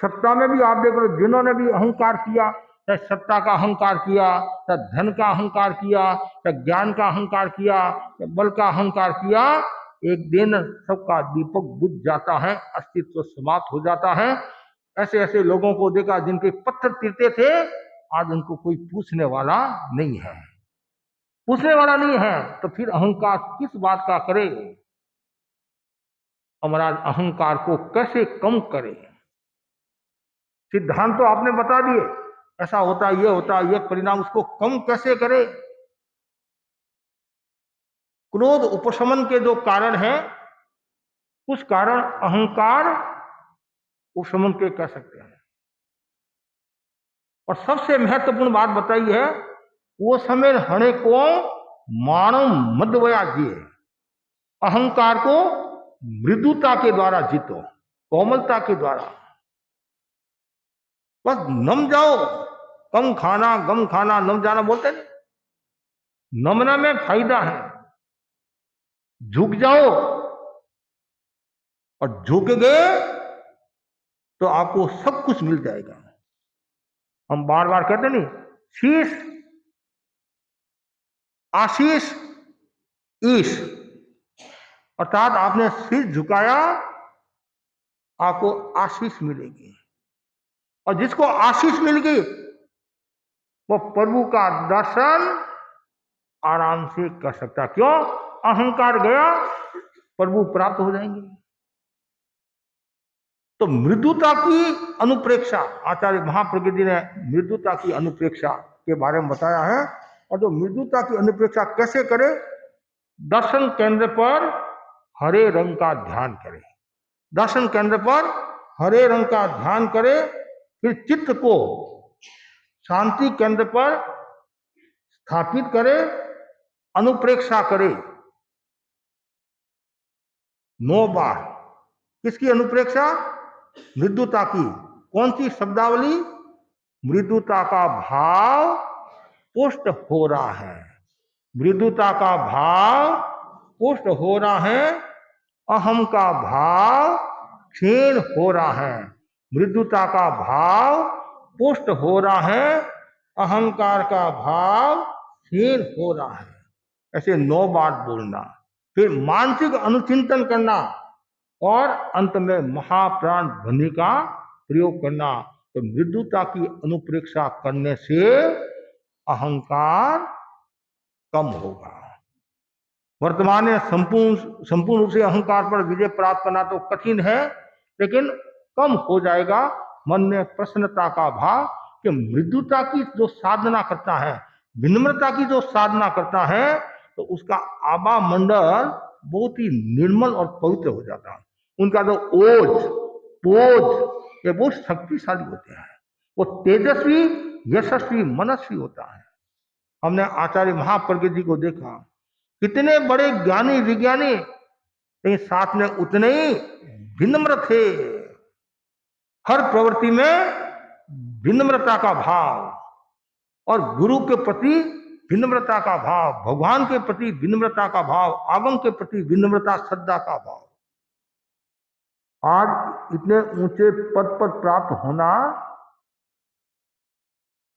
Speaker 1: सत्ता में भी आप देख लो, जिन्होंने भी अहंकार किया, चाहे सत्ता का अहंकार किया, चाहे धन का अहंकार किया, चाहे ज्ञान का अहंकार किया, चाहे बल का अहंकार किया, एक दिन सबका दीपक बुझ जाता है, अस्तित्व समाप्त हो जाता है। ऐसे ऐसे लोगों को देखा जिनके पत्थर तीरते थे, आज उनको कोई पूछने वाला नहीं है, पूछने वाला नहीं है, तो फिर अहंकार किस बात का करे? हमारा अहंकार को कैसे कम करे? सिद्धांत तो आपने बता दिए, ऐसा होता है, ये होता है, ये परिणाम, उसको कम कैसे करे? क्रोध उपशमन के जो कारण है, कुछ कारण अहंकार उपशमन के कह सकते हैं। और सबसे महत्वपूर्ण बात बताई है, वो समय हणे को मानव मध्यवया जिए, अहंकार को मृदुता के द्वारा जीतो, कोमलता के द्वारा। बस नम जाओ, कम खाना गम खाना, नम जाना बोलते हैं, नमना में फायदा है। झुक जाओ, और झुक गए तो आपको सब कुछ मिल जाएगा। हम बार बार कहते नहीं, शीश आशीष ईश, अर्थात आपने शीश झुकाया, आपको आशीष मिलेगी। और जिसको आशीष मिल गई, वो प्रभु का दर्शन आराम से कर सकता। क्यों? अहंकार गया, प्रभु प्राप्त हो जाएंगे। तो मृदुता की अनुप्रेक्षा, आचार्य महाप्रज्ञ जी ने मृदुता की अनुप्रेक्षा के बारे में बताया है। और जो मृदुता की अनुप्रेक्षा कैसे करे? दर्शन केंद्र पर हरे रंग का ध्यान करे, दर्शन केंद्र पर हरे रंग का ध्यान करे, फिर चित्त को शांति केंद्र पर स्थापित करे, अनुप्रेक्षा करे 9 बार। किसकी अनुप्रेक्षा? मृदुता की। कौन सी शब्दावली? मृदुता का भाव पुष्ट हो रहा है, मृदुता का भाव पुष्ट हो रहा है, अहम का भाव क्षीण हो रहा है, मृदुता का भाव पुष्ट हो रहा है, अहंकार का भाव क्षीण हो रहा है। ऐसे 9 बार बोलना, फिर मानसिक अनुचिंतन करना, और अंत में महाप्राण ध्वनि का प्रयोग करना। तो मृदुता की अनुप्रेक्षा करने से अहंकार कम होगा। वर्तमान में संपूर्ण रूप से अहंकार पर विजय प्राप्त करना तो कठिन है, लेकिन कम हो जाएगा। मन में प्रसन्नता का भाव, कि मृदुता की जो साधना करता है, विनम्रता की जो साधना करता है, तो उसका आभा मंडल बहुत ही निर्मल और पवित्र हो जाता है। उनका जो ओज पोज, ये बहुत शक्तिशाली होते हैं, वो तेजस्वी यशस्वी मनस्वी होता है। हमने आचार्य महाप्रज्ञ जी को देखा, कितने बड़े ज्ञानी विज्ञानी, लेकिन साथ में उतने ही विनम्र थे। हर प्रवृत्ति में विनम्रता का भाव, और गुरु के प्रति विनम्रता का भाव, भगवान के प्रति विनम्रता का भाव, आगम के प्रति विनम्रता श्रद्धा का भाव। आज इतने ऊंचे पद पर प्राप्त होना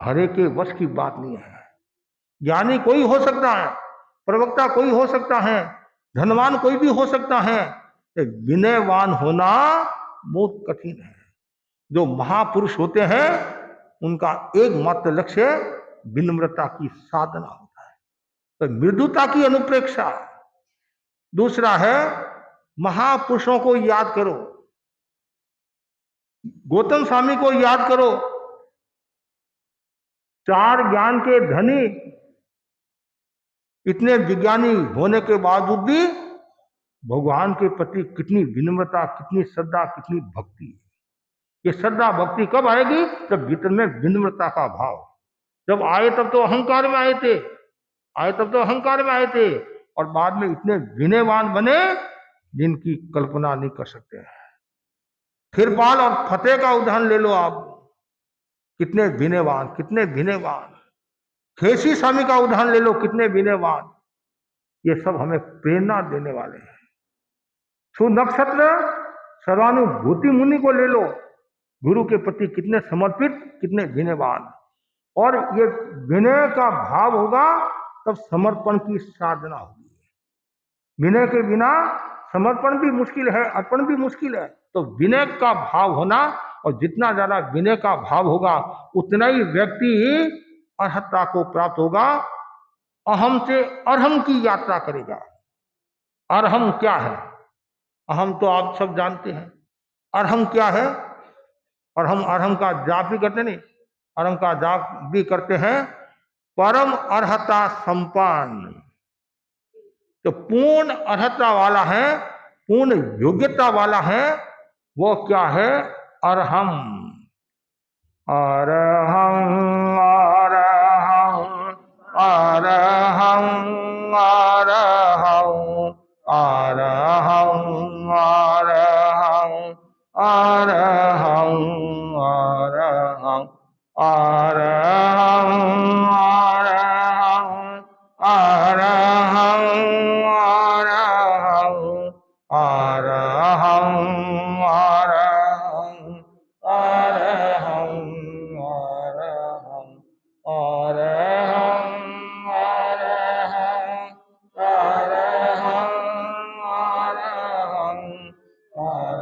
Speaker 1: हरे के वश की बात नहीं है। ज्ञानी कोई हो सकता है, प्रवक्ता कोई हो सकता है, धनवान कोई भी हो सकता है, विनयवान होना बहुत कठिन है। जो महापुरुष होते हैं, उनका एकमात्र लक्ष्य विनम्रता की साधना होता है। तो मृदुता की अनुप्रेक्षा। दूसरा है, महापुरुषों को याद करो, गौतम स्वामी को याद करो, 4 ज्ञान के धनी, इतने विज्ञानी होने के बावजूद भी भगवान के प्रति कितनी विनम्रता, कितनी श्रद्धा, कितनी भक्ति। ये श्रद्धा भक्ति कब आएगी? जब भीतर में विनम्रता का भाव, जब आए तब तो अहंकार में आए थे, आए तब तो अहंकार में आए थे, और बाद में इतने विनयवान बने जिनकी कल्पना नहीं कर सकते। थिरपाल और फतेह का उदाहरण ले लो आप, कितने विनयवान, कितने विनयवान। खेसी स्वामी का उदाहरण ले लो, कितने विनयवान। ये सब हमें प्रेरणा देने वाले हैं। सुनक्षत्र सर्वानुभूति मुनि को ले लो, गुरु के प्रति कितने समर्पित, कितने विनयवान। और ये विनय का भाव होगा तब समर्पण की साधना होगी। विनय के बिना समर्पण भी मुश्किल है, अर्पण भी मुश्किल है। तो विनय का भाव होना, और जितना ज्यादा विनय का भाव होगा उतना ही व्यक्ति अर्हता को प्राप्त होगा, अहम से अरहम की यात्रा करेगा। अरहम क्या है? अहम तो आप सब जानते हैं। अरहम क्या है? और हम अरहम का जाप भी करते नहीं, अरहम का जाप भी करते हैं। परम अर्हता संपन्न, तो पूर्ण अर्हता वाला है, पूर्ण योग्यता वाला है, वो क्या है? अरहम। अरहम अरहम अरहम अरहम अरहम अरहम अरहम अरहम अरहम अरहम अरहम अरहम अरहम अरहम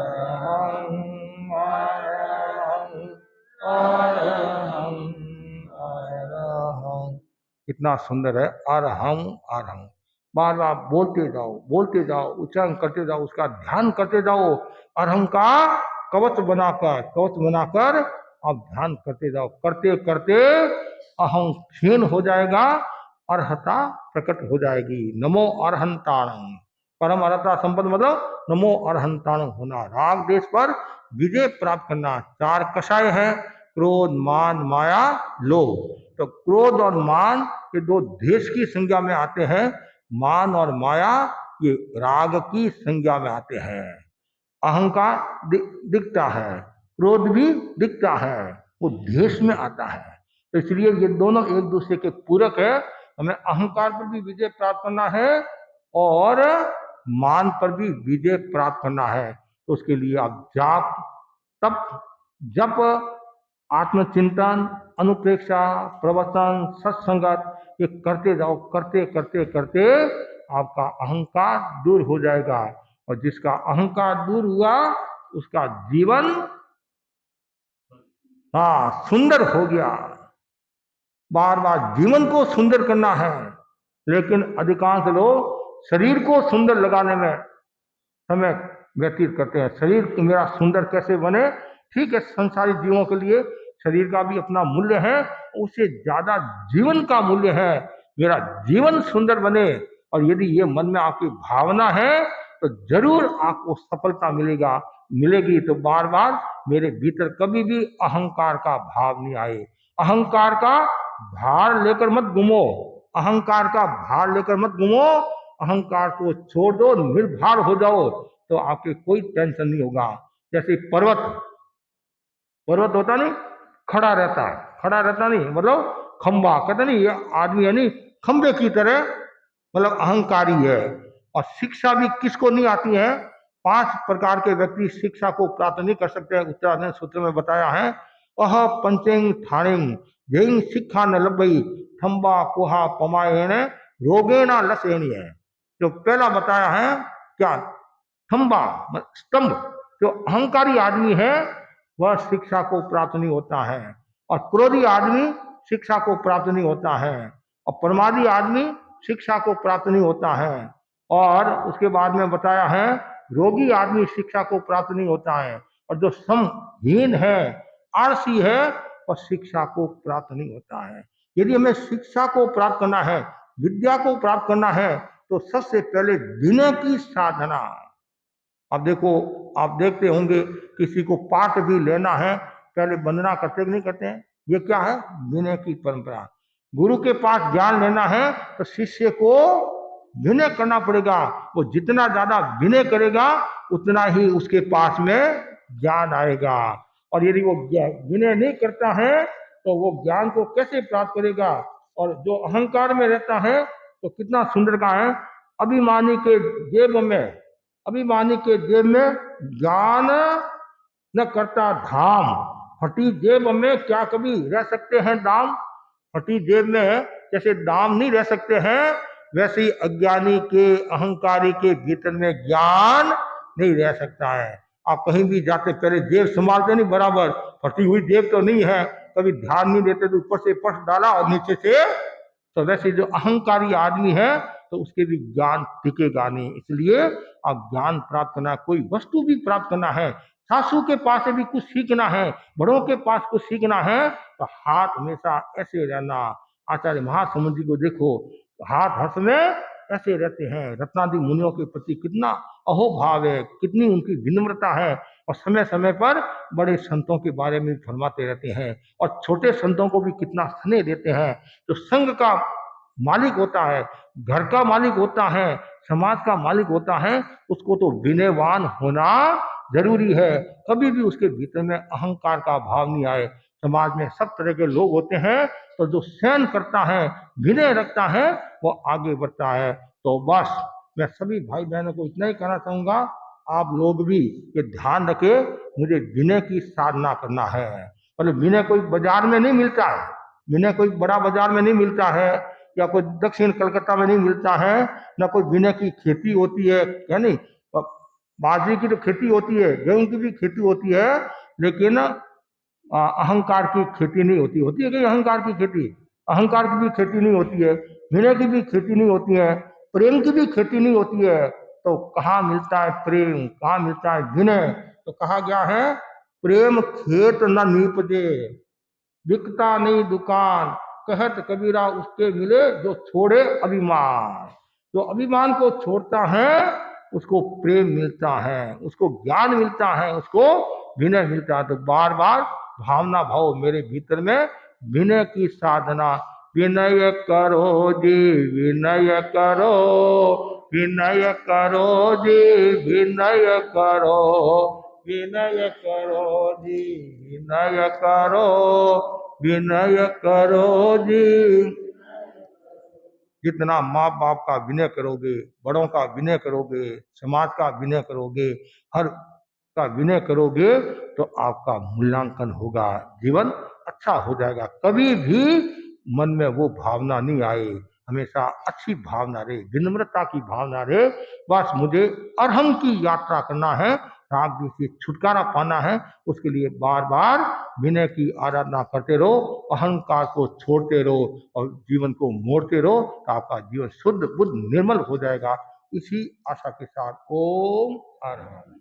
Speaker 1: अरहम कितना सुंदर है। अरहम अरहम, बार बार बोलते जाओ, उच्चारण करते जाओ, उसका ध्यान करते जाओ। अरहम का कवच बनाकर आप ध्यान करते जाओ। करते करते अहम क्षीण हो जाएगा, अर्हता प्रकट हो जाएगी। नमो अरहंताणं, परम अर्हता संपन्न मतलब नमो अरहंताणं होना, राग देश पर विजय प्राप्त करना। चार कषाय है, क्रोध, मान, माया, लोभ। तो क्रोध और मान ये दो देश की संज्ञा में आते हैं, मान और माया ये राग की संज्ञा में आते हैं। अहंकार दिखता है, क्रोध भी दिखता है, वो देश में आता है। तो इसलिए ये दोनों एक दूसरे के पूरक है। हमें अहंकार पर भी विजय प्राप्त करना है और मान पर भी विजय प्राप्त करना है। तो उसके लिए आप जाप, तप, जप, आत्मचिंतन, अनुप्रेक्षा, प्रवचन, सत्संगत ये करते जाओ। करते करते करते आपका अहंकार दूर हो जाएगा, और जिसका अहंकार दूर हुआ उसका जीवन सुंदर हो गया। बार बार जीवन को सुंदर करना है, लेकिन अधिकांश लोग शरीर को सुंदर लगाने में समय व्यतीत करते हैं। शरीर मेरा सुंदर कैसे बने? ठीक है, संसारी जीवों के लिए शरीर का भी अपना मूल्य है, उससे ज्यादा जीवन का मूल्य है। मेरा जीवन सुंदर बने, और यदि ये मन में आपकी भावना है तो जरूर आपको सफलता मिलेगी। तो बार बार मेरे भीतर कभी भी अहंकार का भाव नहीं आए। अहंकार का भार लेकर मत घूमो, अहंकार का भार लेकर मत घूमो। अहंकार को छोड़ दो, निर्भर हो जाओ, तो आपके कोई टेंशन नहीं होगा। जैसे पर्वत होता नहीं, खड़ा रहता नहीं, मतलब खंबा कहते नहीं, ये आदमी है नहीं खंबे की तरह, मतलब अहंकारी है। और शिक्षा भी किसको नहीं आती है? 5 प्रकार के व्यक्ति शिक्षा को प्राप्त नहीं कर सकते हैं। उत्तराधन सूत्र में बताया है, अह पंचेंग ठाणेंग जैन शिक्षा न लभई थम्बा कोहा पमायण रोगेणा लसेणी है। जो पहला बताया है क्या? थम्बा, स्तंभ। जो अहंकारी आदमी है वह शिक्षा को प्राप्त नहीं होता है, और क्रोधी आदमी शिक्षा को प्राप्त नहीं होता है, और प्रमादी आदमी शिक्षा को प्राप्त नहीं होता है। और उसके बाद में बताया है, रोगी आदमी शिक्षा को प्राप्त नहीं होता है, और जो समहीन है, आलसी है, वह शिक्षा को प्राप्त नहीं होता है। यदि हमें शिक्षा को प्राप्त करना है, विद्या को प्राप्त करना है, तो सबसे पहले विनय की साधना। अब देखो, आप देखते होंगे किसी को पाठ भी लेना है, पहले वंदना करते नहीं करते हैं? ये क्या है? विनय की परंपरा। गुरु के पास ज्ञान लेना है तो शिष्य को विनय करना पड़ेगा। वो जितना ज्यादा विनय करेगा उतना ही उसके पास में ज्ञान आएगा। और यदि वो विनय नहीं करता है तो वो ज्ञान को कैसे प्राप्त करेगा। और जो अहंकार में रहता है तो कितना सुंदर का है, अभिमानी के जेब में, अभिमानी के जेब में ज्ञान न करता धाम। फटी जेब में क्या कभी रह सकते हैं दाम। फटी जेब में जैसे दाम नहीं रह सकते हैं, वैसे ही अज्ञानी के, अहंकारी के भीतर में ज्ञान नहीं रह सकता है। आप कहीं भी जाते पहले जेब संभालते नहीं बराबर, फटी हुई जेब तो नहीं है, कभी ध्यान नहीं देते तो ऊपर से पर्स डाला और नीचे से, तो वैसे जो अहंकारी आदमी है तो उसके भी ज्ञान टिकेगा नहीं। इसलिए आप ज्ञान प्राप्त करना, कोई वस्तु भी प्राप्त करना है, सासू के पास से भी कुछ सीखना है, बड़ों के पास कुछ सीखना है, तो हाथ हमेशा ऐसे रहना। आचार्य महासमुद्र जी को देखो, हाथ हंस में ऐसे रहते हैं। रत्नादि मुनियों के प्रति कितना अहोभाव है, कितनी उनकी विनम्रता है। और समय समय पर बड़े संतों के बारे में फरमाते रहते हैं और छोटे संतों को भी कितना स्नेह देते हैं। जो संघ का मालिक होता है, घर का मालिक होता है, समाज का मालिक होता है, उसको तो विनयवान होना जरूरी है। कभी भी उसके भीतर में अहंकार का भाव नहीं आए। समाज में सब तरह के लोग होते हैं, तो जो सहन करता है, विनय रखता है, वो आगे बढ़ता है। तो बस मैं सभी भाई बहनों को इतना ही कहना चाहूंगा, आप लोग भी ये ध्यान रखे, मुझे विनय की साधना करना है। मतलब विनय कोई बाजार में नहीं मिलता है, विनय कोई बड़ा बाजार में नहीं मिलता है, या कोई दक्षिण कलकत्ता में नहीं मिलता है, ना कोई विनय की खेती होती है नहीं। बाजरे की तो खेती होती है, गेहूं की भी खेती होती है, लेकिन अहंकार की खेती नहीं होती। होती है कि अहंकार की खेती? अहंकार की भी खेती नहीं होती है, विनय की भी खेती नहीं होती है, प्रेम की भी खेती नहीं होती है। तो कहाँ मिलता है प्रेम, कहाँ मिलता है विनय? तो कहा गया है, प्रेम खेत न नीपजे, बिकता नहीं दुकान, कहत कबीरा उसके मिले जो छोड़े अभिमान। जो अभिमान को छोड़ता है उसको प्रेम मिलता है, उसको ज्ञान मिलता है, उसको विनय मिलता है। तो बार बार भावना भाव मेरे भीतर में विनय की साधना। विनय करो जी, विनय करो, विनय करो जी, विनय करो, विनय करो जी, विनय करो, विनय करो जी। जितना माँ बाप का विनय करोगे, बड़ों का विनय करोगे, समाज का विनय करोगे, हर का विनय करोगे, तो आपका मूल्यांकन होगा, जीवन अच्छा हो जाएगा। कभी भी मन में वो भावना नहीं आए, हमेशा अच्छी भावना रहे, विनम्रता की भावना रहे। बस मुझे अरहम की यात्रा करना है, राग द्वेष से छुटकारा पाना है। उसके लिए बार बार विनय की आराधना करते रहो, अहंकार को छोड़ते रहो और जीवन को मोड़ते रहो, तो आपका जीवन शुद्ध बुद्ध निर्मल हो जाएगा। इसी आशा के साथ ओम अरहम।